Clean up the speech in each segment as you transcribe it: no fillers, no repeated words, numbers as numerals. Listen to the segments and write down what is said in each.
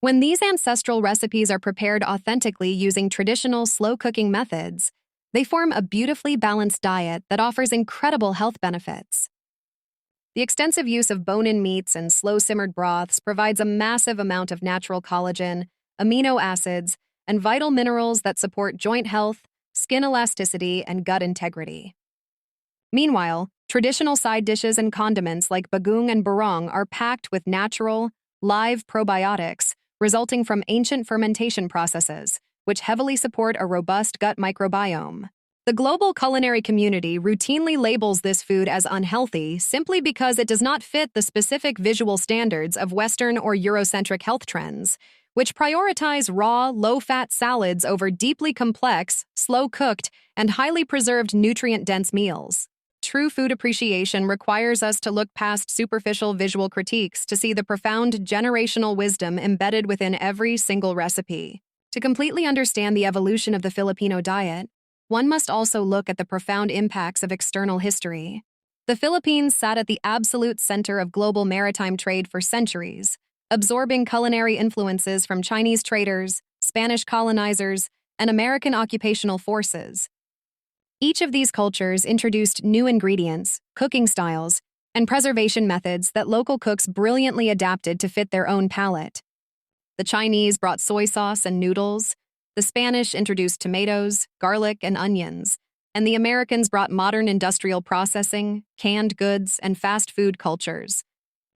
When these ancestral recipes are prepared authentically using traditional slow-cooking methods, they form a beautifully balanced diet that offers incredible health benefits. The extensive use of bone-in meats and slow-simmered broths provides a massive amount of natural collagen, amino acids, and vital minerals that support joint health, skin elasticity, and gut integrity. Meanwhile, traditional side dishes and condiments like bagoong and barong are packed with natural, live probiotics resulting from ancient fermentation processes, which heavily support a robust gut microbiome. The global culinary community routinely labels this food as unhealthy simply because it does not fit the specific visual standards of Western or Eurocentric health trends, which prioritize raw, low-fat salads over deeply complex, slow-cooked, and highly preserved nutrient-dense meals. True food appreciation requires us to look past superficial visual critiques to see the profound generational wisdom embedded within every single recipe. To completely understand the evolution of the Filipino diet, one must also look at the profound impacts of external history. The Philippines sat at the absolute center of global maritime trade for centuries, absorbing culinary influences from Chinese traders, Spanish colonizers, and American occupational forces. Each of these cultures introduced new ingredients, cooking styles, and preservation methods that local cooks brilliantly adapted to fit their own palate. The Chinese brought soy sauce and noodles, the Spanish introduced tomatoes, garlic, and onions, and the Americans brought modern industrial processing, canned goods, and fast food cultures.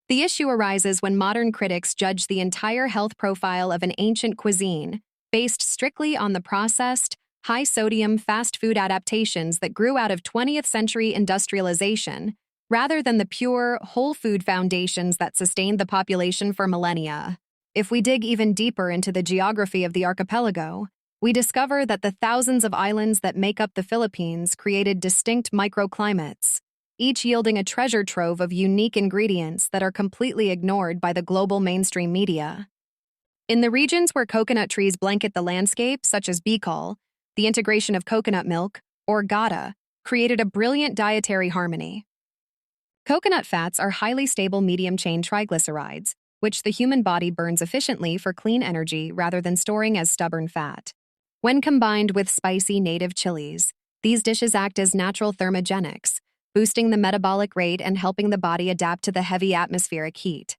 The issue arises when modern critics judge the entire health profile of an ancient cuisine based strictly on the processed, high-sodium fast food adaptations that grew out of 20th century industrialization, rather than the pure, whole food foundations that sustained the population for millennia. If we dig even deeper into the geography of the archipelago, we discover that the thousands of islands that make up the Philippines created distinct microclimates, each yielding a treasure trove of unique ingredients that are completely ignored by the global mainstream media. In the regions where coconut trees blanket the landscape, such as Bicol, the integration of coconut milk, or gata, created a brilliant dietary harmony. Coconut fats are highly stable medium-chain triglycerides, which the human body burns efficiently for clean energy rather than storing as stubborn fat. When combined with spicy native chilies, these dishes act as natural thermogenics, boosting the metabolic rate and helping the body adapt to the heavy atmospheric heat.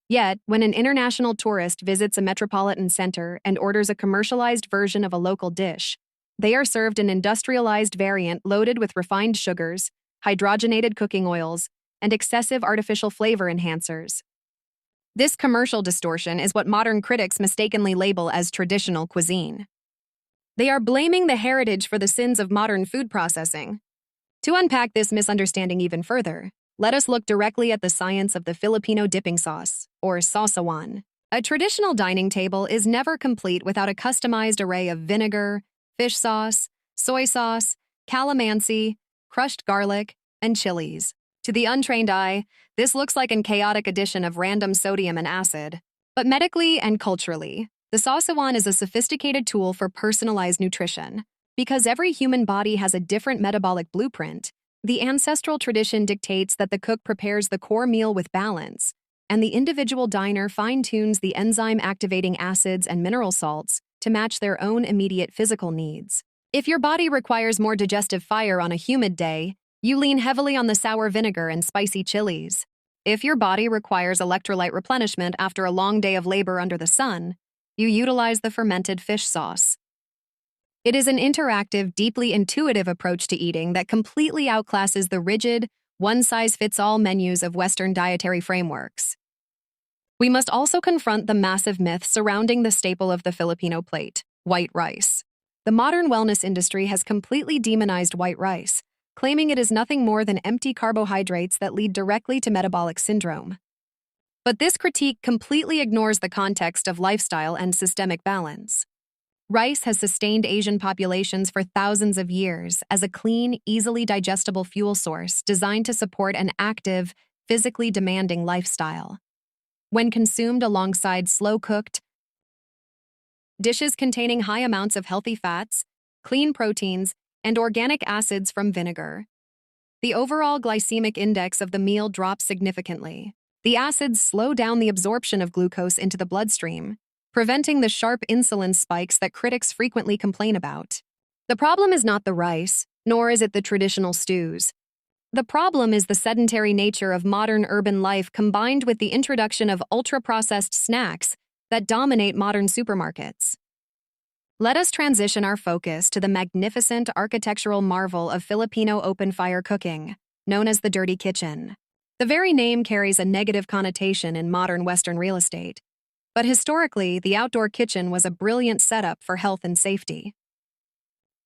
Yet, when an international tourist visits a metropolitan center and orders a commercialized version of a local dish, they are served an industrialized variant loaded with refined sugars, hydrogenated cooking oils, and excessive artificial flavor enhancers. This commercial distortion is what modern critics mistakenly label as traditional cuisine. They are blaming the heritage for the sins of modern food processing. To unpack this misunderstanding even further, let us look directly at the science of the Filipino dipping sauce, or sausawan. A traditional dining table is never complete without a customized array of vinegar, fish sauce, soy sauce, calamansi, crushed garlic, and chilies. To the untrained eye, this looks like a chaotic addition of random sodium and acid. But medically and culturally, the sausawan is a sophisticated tool for personalized nutrition. Because every human body has a different metabolic blueprint, the ancestral tradition dictates that the cook prepares the core meal with balance, and the individual diner fine-tunes the enzyme-activating acids and mineral salts to match their own immediate physical needs. If your body requires more digestive fire on a humid day, you lean heavily on the sour vinegar and spicy chilies. If your body requires electrolyte replenishment after a long day of labor under the sun, you utilize the fermented fish sauce. It is an interactive, deeply intuitive approach to eating that completely outclasses the rigid, one-size-fits-all menus of Western dietary frameworks. We must also confront the massive myth surrounding the staple of the Filipino plate, white rice. The modern wellness industry has completely demonized white rice, claiming it is nothing more than empty carbohydrates that lead directly to metabolic syndrome. But this critique completely ignores the context of lifestyle and systemic balance. Rice has sustained Asian populations for thousands of years as a clean, easily digestible fuel source designed to support an active, physically demanding lifestyle. When consumed alongside slow-cooked dishes containing high amounts of healthy fats, clean proteins, and organic acids from vinegar, the overall glycemic index of the meal drops significantly. The acids slow down the absorption of glucose into the bloodstream, preventing the sharp insulin spikes that critics frequently complain about. The problem is not the rice, nor is it the traditional stews. The problem is the sedentary nature of modern urban life combined with the introduction of ultra-processed snacks that dominate modern supermarkets. Let us transition our focus to the magnificent architectural marvel of Filipino open-fire cooking, known as the dirty kitchen. The very name carries a negative connotation in modern Western real estate, but historically, the outdoor kitchen was a brilliant setup for health and safety.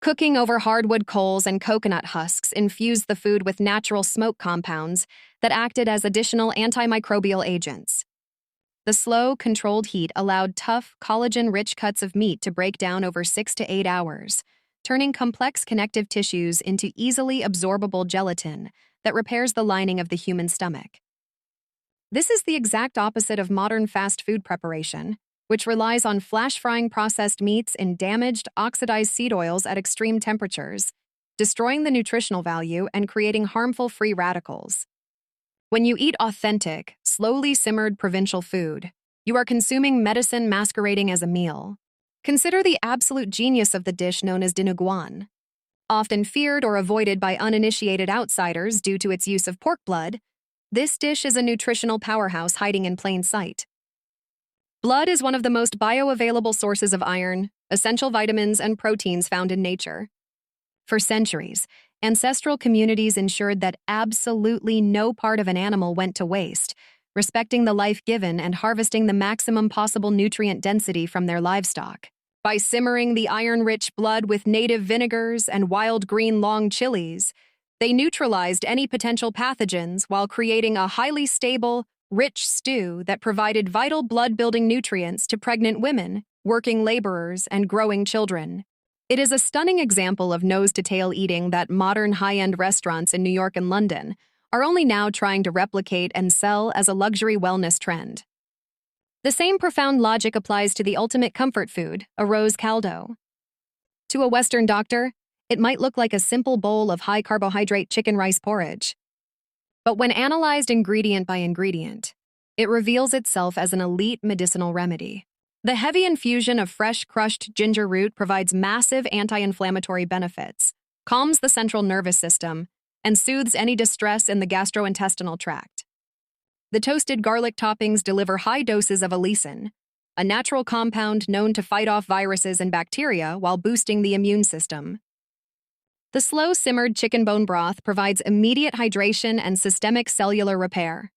Cooking over hardwood coals and coconut husks infused the food with natural smoke compounds that acted as additional antimicrobial agents. The slow, controlled heat allowed tough, collagen-rich cuts of meat to break down over 6 to 8 hours, turning complex connective tissues into easily absorbable gelatin that repairs the lining of the human stomach. This is the exact opposite of modern fast food preparation, which relies on flash-frying processed meats in damaged, oxidized seed oils at extreme temperatures, destroying the nutritional value and creating harmful free radicals. When you eat authentic, slowly simmered provincial food, you are consuming medicine masquerading as a meal. Consider the absolute genius of the dish known as dinuguan. Often feared or avoided by uninitiated outsiders due to its use of pork blood, this dish is a nutritional powerhouse hiding in plain sight. Blood is one of the most bioavailable sources of iron, essential vitamins, and proteins found in nature. For centuries, ancestral communities ensured that absolutely no part of an animal went to waste, respecting the life given and harvesting the maximum possible nutrient density from their livestock. By simmering the iron-rich blood with native vinegars and wild green long chilies, they neutralized any potential pathogens while creating a highly stable, rich stew that provided vital blood-building nutrients to pregnant women, working laborers, and growing children. It is a stunning example of nose-to-tail eating that modern high-end restaurants in New York and London are only now trying to replicate and sell as a luxury wellness trend. The same profound logic applies to the ultimate comfort food, a rose caldo. To a Western doctor, it might look like a simple bowl of high-carbohydrate chicken rice porridge. But when analyzed ingredient by ingredient, it reveals itself as an elite medicinal remedy. The heavy infusion of fresh crushed ginger root provides massive anti-inflammatory benefits, calms the central nervous system, and soothes any distress in the gastrointestinal tract. The toasted garlic toppings deliver high doses of allicin, a natural compound known to fight off viruses and bacteria while boosting the immune system. The slow-simmered chicken bone broth provides immediate hydration and systemic cellular repair.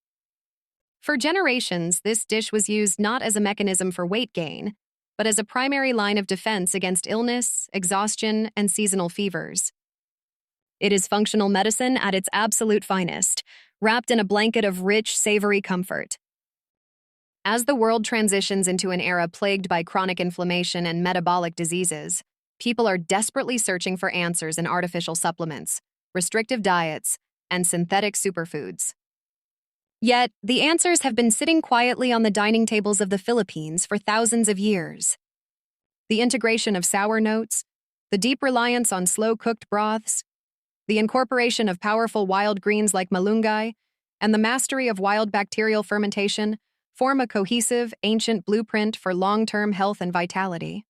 For generations, this dish was used not as a mechanism for weight gain, but as a primary line of defense against illness, exhaustion, and seasonal fevers. It is functional medicine at its absolute finest, wrapped in a blanket of rich, savory comfort. As the world transitions into an era plagued by chronic inflammation and metabolic diseases, people are desperately searching for answers in artificial supplements, restrictive diets, and synthetic superfoods. Yet, the answers have been sitting quietly on the dining tables of the Philippines for thousands of years. The integration of sour notes, the deep reliance on slow-cooked broths, the incorporation of powerful wild greens like malunggay, and the mastery of wild bacterial fermentation form a cohesive, ancient blueprint for long-term health and vitality.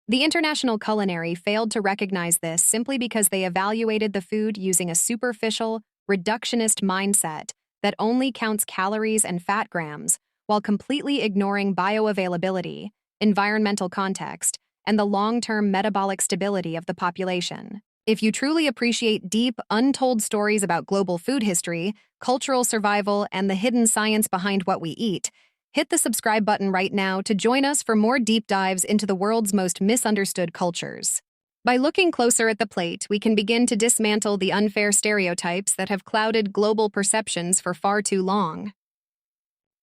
The international culinary failed to recognize this simply because they evaluated the food using a superficial, reductionist mindset that only counts calories and fat grams while completely ignoring bioavailability, environmental context, and the long-term metabolic stability of the population. If you truly appreciate deep, untold stories about global food history, cultural survival, and the hidden science behind what we eat, hit the subscribe button right now to join us for more deep dives into the world's most misunderstood cultures. By looking closer at the plate, we can begin to dismantle the unfair stereotypes that have clouded global perceptions for far too long.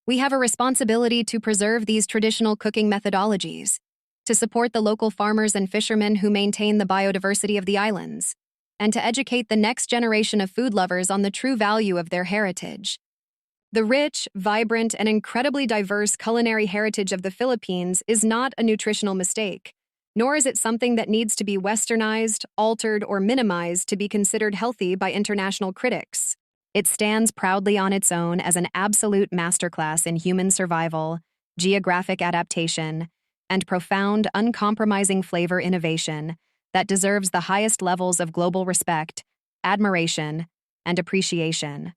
We have a responsibility to preserve these traditional cooking methodologies, to support the local farmers and fishermen who maintain the biodiversity of the islands, and to educate the next generation of food lovers on the true value of their heritage. The rich, vibrant, and incredibly diverse culinary heritage of the Philippines is not a nutritional mistake, nor is it something that needs to be westernized, altered, or minimized to be considered healthy by international critics. It stands proudly on its own as an absolute masterclass in human survival, geographic adaptation, and profound, uncompromising flavor innovation that deserves the highest levels of global respect, admiration, and appreciation.